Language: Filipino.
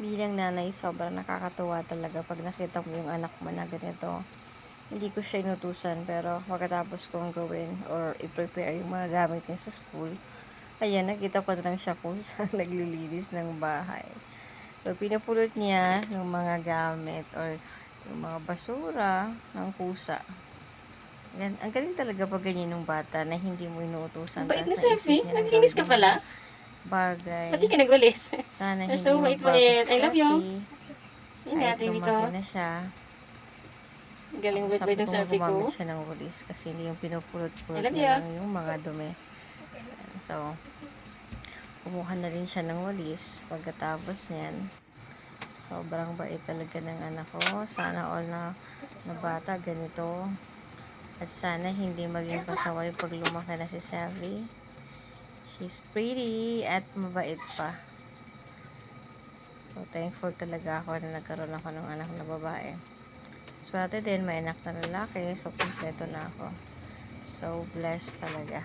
Bilang nanay, sobrang nakakatuwa talaga 'pag nakita mo yung anak mo na ganito. Hindi ko siya inutusan, pero pagkatapos kong gawin or i-prepare yung mga gamit niya sa school, ayan, nakita ko na lang siya kung saan naglilinis ng bahay. So, pinupulot niya yung mga gamit or yung mga basura ng pusa. Ang galing talaga 'pag ganyan yung bata na hindi mo inuutusan Bait na tapos naisip Selfie. niya na Naglinis gawin ka yung mga pala. Ba't di bagay. ka nagwalis? Sana You're hindi so magbago si bait-bait. I love you. Steffi kahit Ingat, baby lumaki ko. na siya. Galing Tapos bait-bait sabi ng ko nga selfie gumamit ko. siya ng walis kasi hindi yung I pinupulot-pulot love niya you. lang yung mga dumi. So, kumuha na rin siya ng walis pagkatapos niyan. Sobrang bait talaga ng anak ko. Sana all na bata ganito. At sana hindi maging pasaway pag lumaki na si Savvy. She's pretty at mabait pa. So, thankful talaga ako na nagkaroon ako ng anak na babae. Swerte din, may anak na lalaki. So, kompleto na ako. So, blessed talaga.